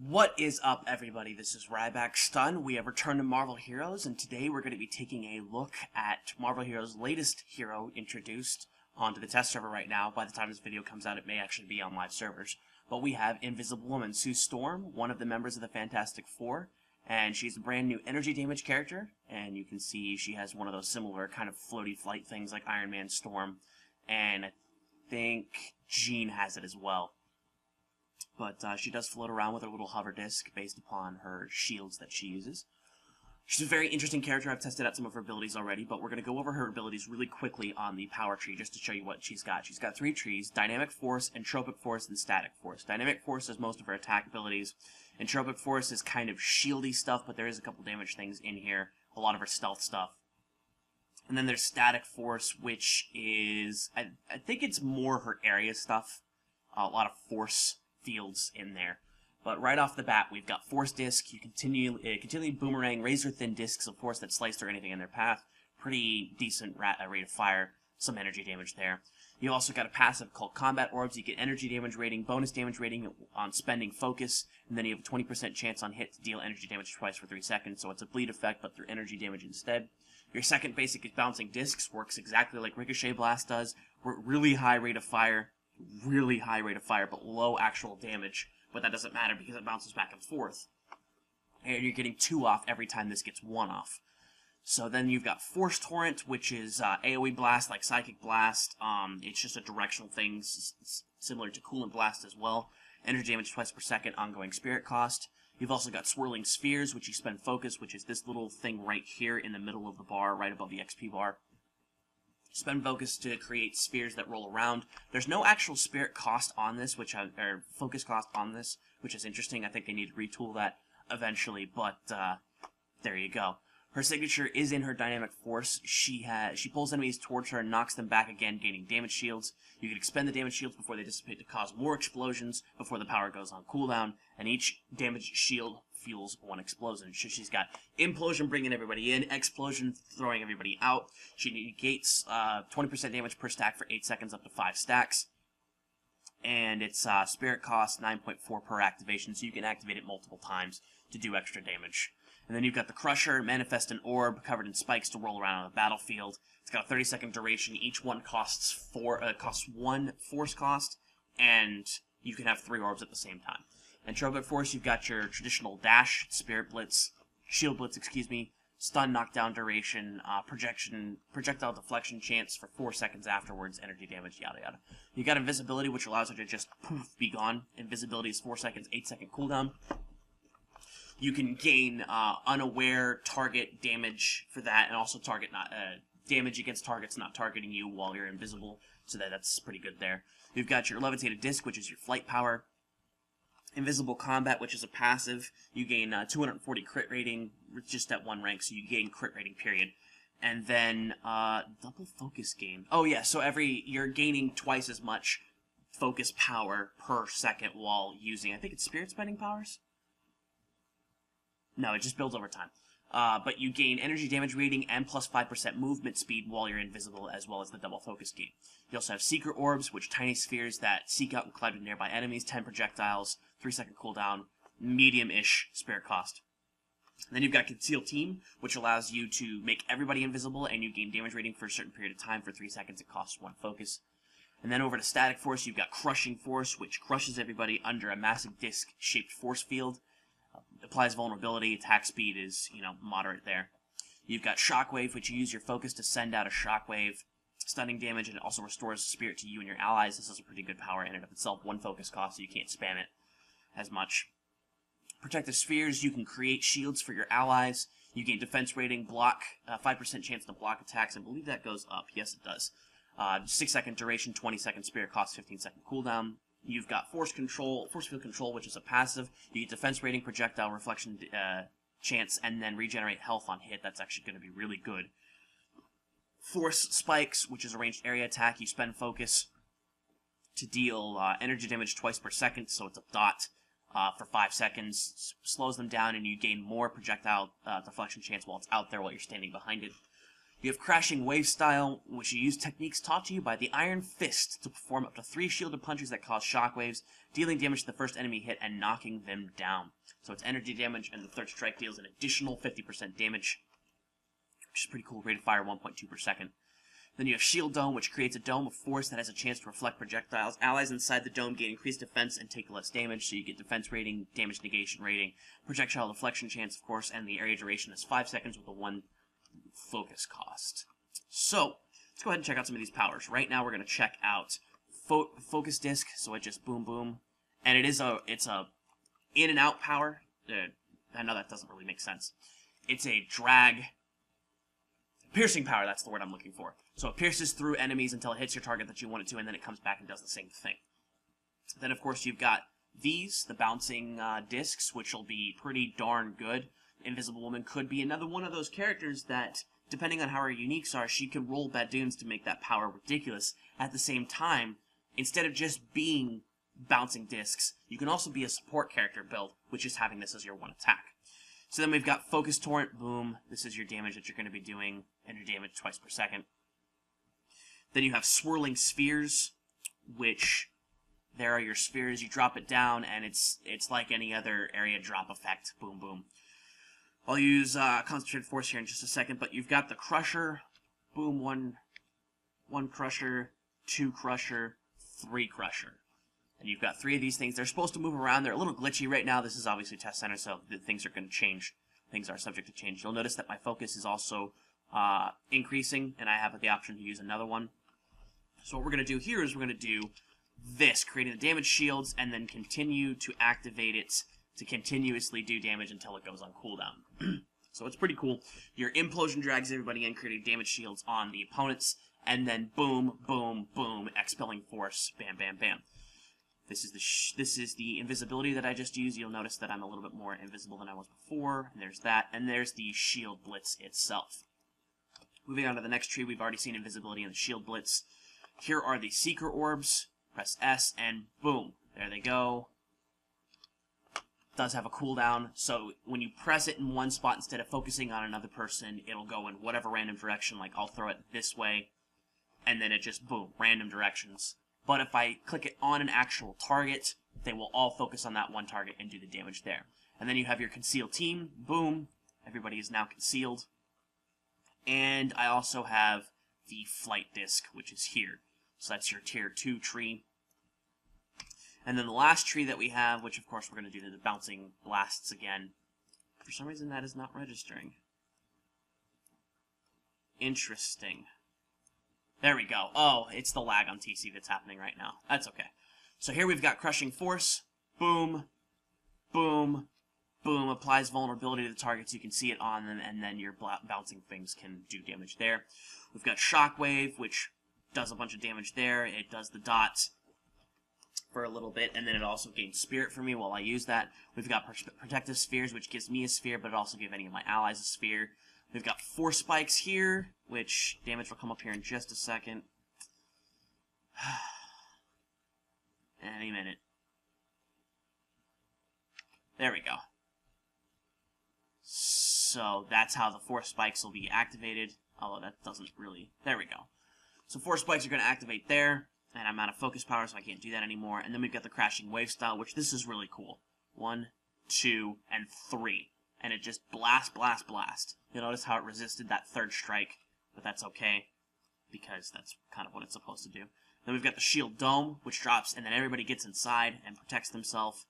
What is up, everybody? This is RybackStun. We have returned to Marvel Heroes, and today we're going to be taking a look at Marvel Heroes' latest hero introduced onto the test server right now. By the time this video comes out, it may actually be on live servers. But we have Invisible Woman, Sue Storm, one of the members of the Fantastic Four, and she's a brand new energy damage character, and you can see she has one of those similar kind of floaty flight things like Iron Man Storm, and I think Jean has it as well. But she does float around with her little hover disc based upon her shields that she uses. She's a very interesting character. I've tested out some of her abilities already, but we're going to go over her abilities really quickly on the power tree just to show you what she's got. She's got three trees: Dynamic Force, Entropic Force, and Static Force. Dynamic Force is most of her attack abilities. Entropic Force is kind of shieldy stuff, but there is a couple damage things in here. A lot of her stealth stuff. And then there's Static Force, which is, I think it's more her area stuff. A lot of force fields in there. But right off the bat, we've got Force Disc. You continually boomerang razor-thin discs of force that slice through anything in their path. Pretty decent rate of fire. Some energy damage there. You also got a passive called Combat Orbs. You get energy damage rating, bonus damage rating on spending focus, and then you have a 20% chance on hit to deal energy damage twice for 3 seconds, so it's a bleed effect, but through energy damage instead. Your second basic is Bouncing Discs. Works exactly like Ricochet Blast does. Really high rate of fire, but low actual damage. But that doesn't matter because it bounces back and forth. And you're getting 2 off every time this gets 1 off. So then you've got Force Torrent, which is AoE Blast like Psychic Blast. It's just a directional thing, similar to Coolant Blast as well. Energy damage twice per second, ongoing spirit cost. You've also got Swirling Spheres, which you spend focus, which is this little thing right here in the middle of the bar, right above the XP bar. Spend focus to create spheres that roll around. There's no actual spirit cost on this, or focus cost on this, which is interesting. I think they need to retool that eventually, but there you go. Her signature is in her Dynamic Force. She pulls enemies towards her and knocks them back again, gaining damage shields. You can expend the damage shields before they dissipate to cause more explosions before the power goes on cooldown, and each damage shield fuels 1 explosion. So she's got Implosion bringing everybody in, Explosion throwing everybody out. She negates 20% damage per stack for 8 seconds up to 5 stacks. And it's Spirit cost 9.4 per activation, so you can activate it multiple times to do extra damage. And then you've got the Crusher, Manifest an Orb covered in spikes to roll around on the battlefield. It's got a 30-second duration. Each one costs 1 force cost, and you can have 3 orbs at the same time. And Entropic Force, you've got your traditional dash, Spirit Blitz, Shield Blitz, stun knockdown duration, projectile deflection chance for 4 seconds afterwards, energy damage, yada yada. You got Invisibility, which allows her to just poof, be gone. Invisibility is 4 seconds, 8-second cooldown. You can gain unaware target damage for that, and also damage against targets not targeting you while you're invisible, so that's pretty good there. You've got your Levitated Disc, which is your flight power. Invisible Combat, which is a passive. You gain 240 crit rating just at 1 rank, so you gain crit rating, period. And then double focus gain. Oh yeah, so you're gaining twice as much focus power per second while using, I think it's spirit spending powers? No, it just builds over time. But you gain energy damage rating and plus 5% movement speed while you're invisible, as well as the double focus gain. You also have Secret Orbs, which tiny spheres that seek out and collide with nearby enemies, 10 projectiles, 3-second cooldown, medium-ish spirit cost. And then you've got Conceal Team, which allows you to make everybody invisible, and you gain damage rating for a certain period of time. For 3 seconds, it costs 1 focus. And then over to Static Force, you've got Crushing Force, which crushes everybody under a massive disc-shaped force field. Applies vulnerability, attack speed is, moderate there. You've got Shockwave, which you use your focus to send out a shockwave, stunning damage, and it also restores spirit to you and your allies. This is a pretty good power in and of itself. 1 focus cost, so you can't spam it as much. Protective Spheres, you can create shields for your allies. You gain defense rating, block, 5% chance to block attacks. I believe that goes up. Yes, it does. 6-second duration, 20-second spirit cost, 15-second cooldown. You've got Force Field Control, which is a passive. You get defense rating, projectile reflection chance, and then regenerate health on hit. That's actually going to be really good. Force Spikes, which is a ranged area attack. You spend focus to deal energy damage twice per second, so it's a dot for 5 seconds. Slows them down, and you gain more projectile deflection chance while it's out there while you're standing behind it. You have Crashing Wave Style, which you use techniques taught to you by the Iron Fist to perform up to 3 shielded punches that cause shockwaves, dealing damage to the first enemy hit and knocking them down. So it's energy damage, and the third strike deals an additional 50% damage, which is pretty cool. Rate of fire 1.2 per second. Then you have Shield Dome, which creates a dome of force that has a chance to reflect projectiles. Allies inside the dome gain increased defense and take less damage, so you get defense rating, damage negation rating, projectile deflection chance, of course, and the area duration is 5 seconds with a 1 focus cost. So, let's go ahead and check out some of these powers. Right now we're going to check out Focus Disc, so it just boom boom. And it's a in and out power. I know that doesn't really make sense. It's a drag piercing power, that's the word I'm looking for. So it pierces through enemies until it hits your target that you want it to, and then it comes back and does the same thing. Then, of course, you've got these, the bouncing discs, which will be pretty darn good. Invisible Woman could be another one of those characters that, depending on how her uniques are, she can roll Badoons to make that power ridiculous. At the same time, instead of just being bouncing discs, you can also be a support character build, which is having this as your one attack. So then we've got Focus Torrent, boom. This is your damage that you're going to be doing, and your damage twice per second. Then you have Swirling Spheres, which there are your spheres. You drop it down, and it's like any other area drop effect, boom, boom. I'll use Concentrated Force here in just a second, but you've got the Crusher, boom, one Crusher, 2 Crusher, 3 Crusher. And you've got 3 of these things. They're supposed to move around. They're a little glitchy right now. This is obviously Test Center, so things are going to change. Things are subject to change. You'll notice that my focus is also increasing, and I have the option to use another one. So what we're going to do here is we're going to do this, creating the damage shields, and then continue to activate it to continuously do damage until it goes on cooldown. So it's pretty cool. Your Implosion drags everybody in, creating damage shields on the opponents, and then boom, boom, boom, expelling force, bam, bam, bam. This is the invisibility that I just used. You'll notice that I'm a little bit more invisible than I was before. And there's that, and there's the Shield Blitz itself. Moving on to the next tree, we've already seen invisibility and the Shield Blitz. Here are the Seeker Orbs. Press S, and boom, there they go. Does have a cooldown, so when you press it in one spot instead of focusing on another person, it'll go in whatever random direction. Like I'll throw it this way, and then it just boom, random directions. But if I click it on an actual target, they will all focus on that one target and do the damage there. And then you have your Conceal Team, boom, everybody is now concealed. And I also have the Flight Disc, which is here. So that's your Tier 2 tree. And then the last tree that we have, which of course we're going to do the bouncing blasts again. For some reason that is not registering. Interesting. There we go. Oh, it's the lag on TC that's happening right now. That's okay. So here we've got Crushing Force. Boom. Boom. Boom. Applies vulnerability to the targets. You can see it on them, and then your bouncing things can do damage there. We've got Shockwave, which does a bunch of damage there. It does the dots for a little bit, and then it also gains Spirit for me while I use that. We've got Protective Spheres, which gives me a sphere, but it also gives any of my allies a sphere. We've got Force Spikes here, which damage will come up here in just a second. Any minute. There we go. So that's how the Force Spikes will be activated, although that doesn't really... There we go. So Force Spikes are going to activate there, and I'm out of focus power, so I can't do that anymore. And then we've got the Crashing Wave Style, which this is really cool. 1, 2, and 3. And it just blast, blast, blast. You'll notice how it resisted that third strike, but that's okay, because that's kind of what it's supposed to do. Then we've got the Shield Dome, which drops, and then everybody gets inside and protects themselves.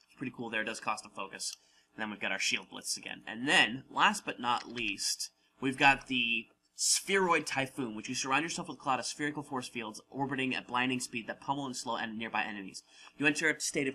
It's pretty cool there. It does cost a focus. And then we've got our Shield Blitz again. And then, last but not least, we've got the Spheroid Typhoon, which you surround yourself with a cloud of spherical force fields orbiting at blinding speed that pummel and slow and nearby enemies. You enter a state of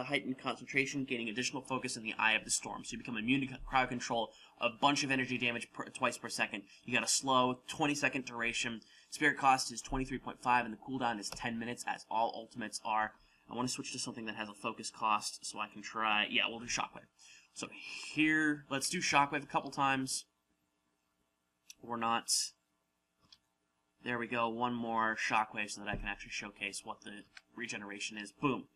heightened concentration, gaining additional focus in the eye of the storm. So you become immune to crowd control, a bunch of energy damage twice per second. You got a slow 20-second duration. Spirit cost is 23.5, and the cooldown is 10 minutes, as all ultimates are. I want to switch to something that has a focus cost, so I can try... Yeah, we'll do Shockwave. So here, let's do Shockwave a couple times. Or not. There we go. One more Shockwave so that I can actually showcase what the regeneration is. Boom.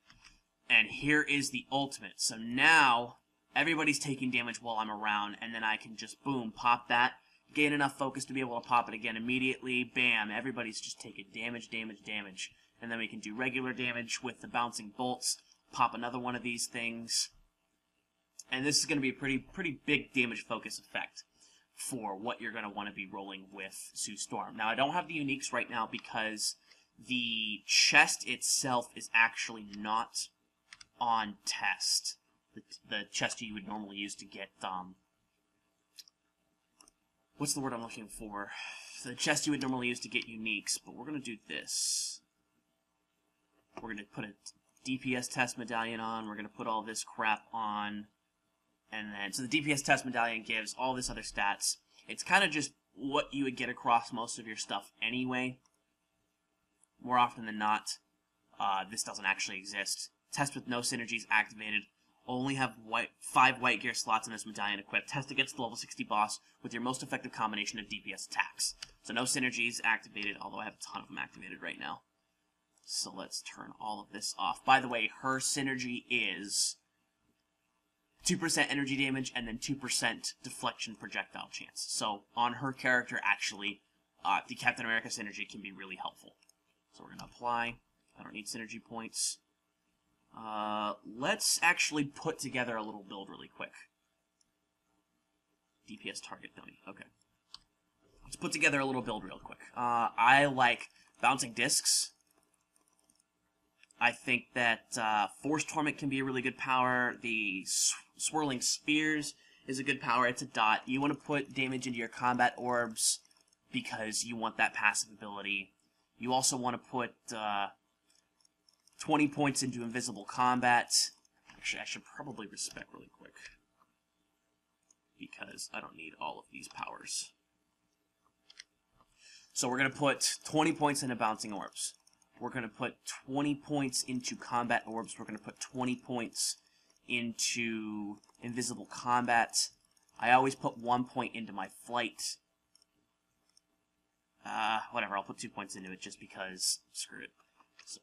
And here is the ultimate. So now everybody's taking damage while I'm around, and then I can just boom, pop that, gain enough focus to be able to pop it again immediately. Bam, everybody's just taking damage, damage, damage. And then we can do regular damage with the bouncing bolts, pop another one of these things. And this is going to be a pretty big damage focus effect for what you're going to want to be rolling with Sue Storm. Now, I don't have the uniques right now because the chest itself is actually not on test. The chest you would normally use to get, what's the word I'm looking for? The chest you would normally use to get uniques, but we're going to do this. We're going to put a DPS test medallion on, we're going to put all this crap on, and then, so the DPS test medallion gives all this other stats. It's kind of just what you would get across most of your stuff anyway. More often than not, this doesn't actually exist. Test with no synergies activated. Only have 5 white gear slots in this medallion equipped. Test against the level 60 boss with your most effective combination of DPS attacks. So no synergies activated, although I have a ton of them activated right now. So let's turn all of this off. By the way, her synergy is 2% energy damage and then 2% deflection projectile chance. So on her character, actually, the Captain America synergy can be really helpful. So we're going to apply. I don't need synergy points. Let's actually put together a little build really quick. DPS target dummy. Okay. Let's put together a little build real quick. I like bouncing discs. I think that Force Torment can be a really good power. The Swirling Spheres is a good power. It's a dot. You want to put damage into your combat orbs because you want that passive ability. You also want to put 20 points into invisible combat. Actually, I should probably respec really quick because I don't need all of these powers. So we're going to put 20 points into bouncing orbs. We're going to put 20 points into combat orbs. We're going to put 20 points into invisible combat. I always put 1 point into my flight. Whatever, I'll put 2 points into it just because, screw it. So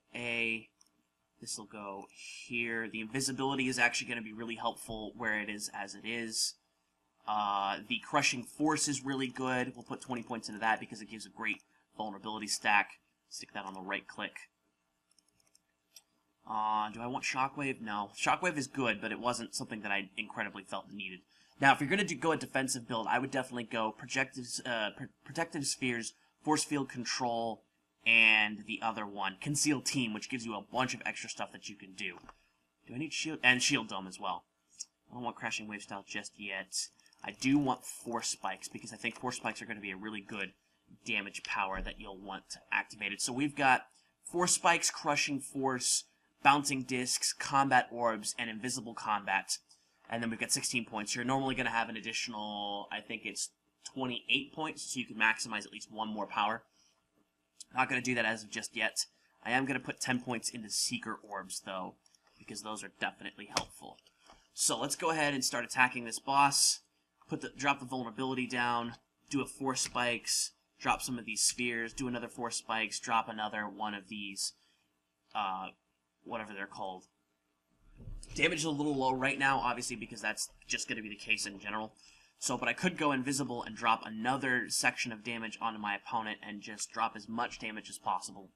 this will go here. The invisibility is actually going to be really helpful where it is as it is. The Crushing Force is really good. We'll put 20 points into that because it gives a great vulnerability stack. Stick that on the right click. Do I want Shockwave? No. Shockwave is good, but it wasn't something that I incredibly felt needed. Now, if you're going to go a defensive build, I would definitely go Protective Spheres, Force Field Control, and the other one, Concealed Team, which gives you a bunch of extra stuff that you can do. Do I need Shield? And Shield Dome as well. I don't want Crashing Wave Style just yet. I do want Force Spikes, because I think Force Spikes are going to be a really good damage power that you'll want to activate it. So we've got Force Spikes, Crushing Force, Bouncing Discs, Combat Orbs, and Invisible Combat. And then we've got 16 points. You're normally going to have an additional, I think it's 28 points, so you can maximize at least one more power. Not going to do that as of just yet. I am going to put 10 points into Seeker Orbs, though, because those are definitely helpful. So let's go ahead and start attacking this boss. Drop the vulnerability down, do a Force Spikes, drop some of these spheres, do another Force Spikes, drop another one of these, whatever they're called. Damage is a little low right now, obviously, because that's just going to be the case in general. So, but I could go invisible and drop another section of damage onto my opponent and just drop as much damage as possible.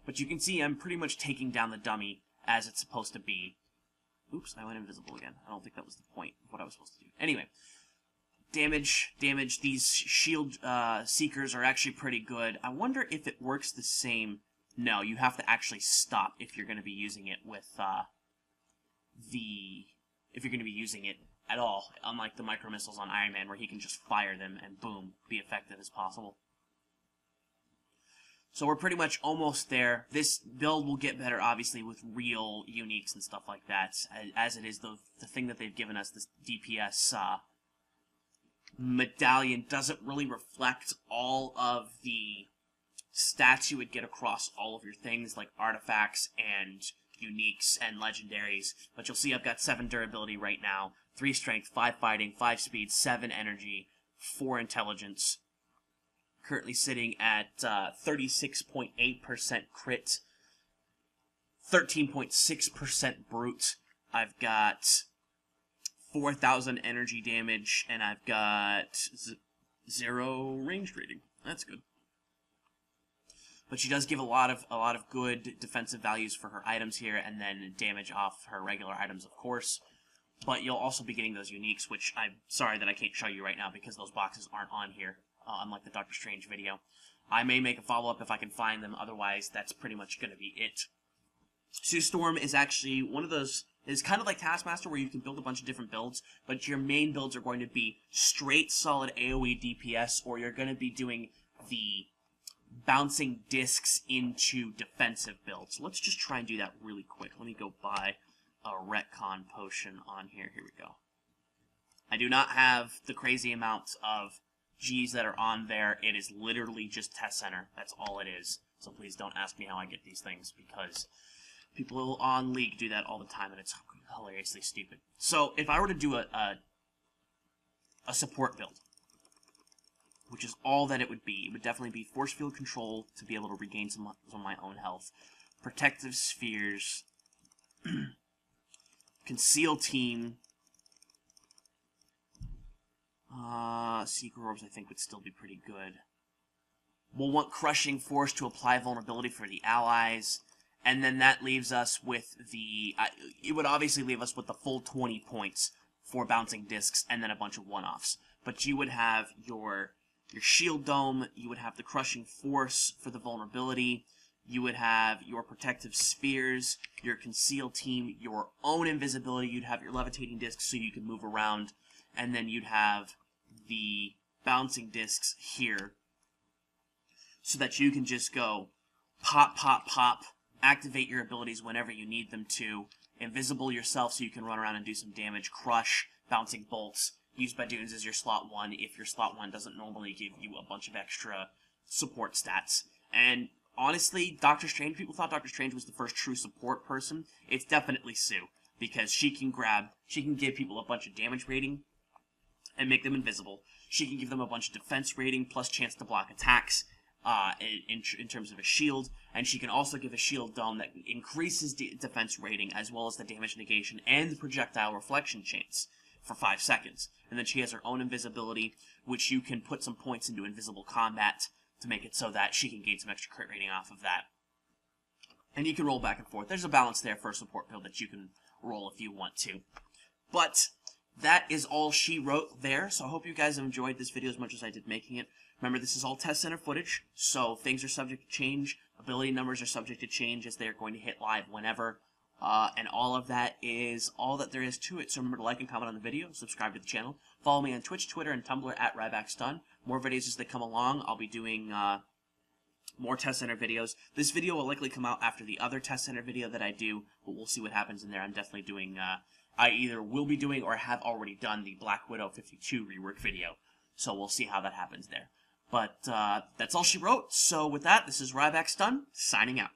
But you can see I'm pretty much taking down the dummy as it's supposed to be. Oops, I went invisible again. I don't think that was the point of what I was supposed to do. Anyway, damage. These shield seekers are actually pretty good. I wonder if it works the same. No, you have to actually stop if you're going to be using it with if you're going to be using it at all, unlike the micro missiles on Iron Man, where he can just fire them and boom, be effective as possible. So we're pretty much almost there. This build will get better, obviously, with real uniques and stuff like that. As it is, the thing that they've given us, this DPS medallion, doesn't really reflect all of the stats you would get across all of your things, like artifacts and uniques and legendaries. But you'll see I've got 7 durability right now, 3 strength, 5 fighting, 5 speed, 7 energy, 4 intelligence. Currently sitting at 36.8% crit, 13.6% brute. I've got 4,000 energy damage, and I've got 0 range rating. That's good. But she does give a lot of good defensive values for her items here, and then damage off her regular items, of course. But you'll also be getting those uniques, which I'm sorry that I can't show you right now because those boxes aren't on here, unlike the Doctor Strange video. I may make a follow-up if I can find them, otherwise that's pretty much going to be it. Sue Storm is actually one of those, is kind of like Taskmaster where you can build a bunch of different builds, but your main builds are going to be straight solid AoE DPS, or you're going to be doing the bouncing discs into defensive builds. Let's just try and do that really quick. Let me go buy a retcon potion on here. Here we go. I do not have the crazy amounts of G's that are on there. It is literally just Test Center. That's all it is. So please don't ask me how I get these things, because people on League do that all the time, and it's hilariously stupid. So if I were to do a support build, which is all that it would definitely be Force Field Control to be able to regain some of my own health, Protective Spheres, Conceal Team, Secret Orbs I think would still be pretty good. We'll want Crushing Force to apply vulnerability for the allies, and then that leaves us with the, it would obviously leave us with the full 20 points for Bouncing Discs, and then a bunch of one-offs. But you would have your Shield Dome, you would have the Crushing Force for the vulnerability, you would have your Protective Spheres, your Conceal Team, your own invisibility, you'd have your Levitating Discs so you can move around, and then you'd have the Bouncing Discs here, so that you can just go pop, pop, pop, activate your abilities whenever you need them to, invisible yourself so you can run around and do some damage, crush, Bouncing Bolts, use Badoons as your slot 1 if your slot 1 doesn't normally give you a bunch of extra support stats. And honestly, Doctor Strange, people thought Doctor Strange was the first true support person. It's definitely Sue, because she can give people a bunch of damage rating and make them invisible. She can give them a bunch of defense rating plus chance to block attacks in terms of a shield, and she can also give a shield dome that increases defense rating as well as the damage negation and the projectile reflection chance for 5 seconds. And then she has her own invisibility, which you can put some points into invisible combat to make it so that she can gain some extra crit rating off of that. And you can roll back and forth. There's a balance there for a support build that you can roll if you want to. But that is all she wrote there, so I hope you guys have enjoyed this video as much as I did making it. Remember, this is all Test Center footage, so things are subject to change. Ability numbers are subject to change as they are going to hit live whenever. And all of that is all that there is to it. So remember to like and comment on the video, subscribe to the channel, follow me on Twitch, Twitter, and Tumblr at RybackStun. More videos as they come along. I'll be doing more Test Center videos. This video will likely come out after the other Test Center video that I do, but we'll see what happens in there. I'm definitely doing, I either will be doing or have already done the Black Widow 52 rework video. So we'll see how that happens there. But that's all she wrote. So with that, this is RybackStun, signing out.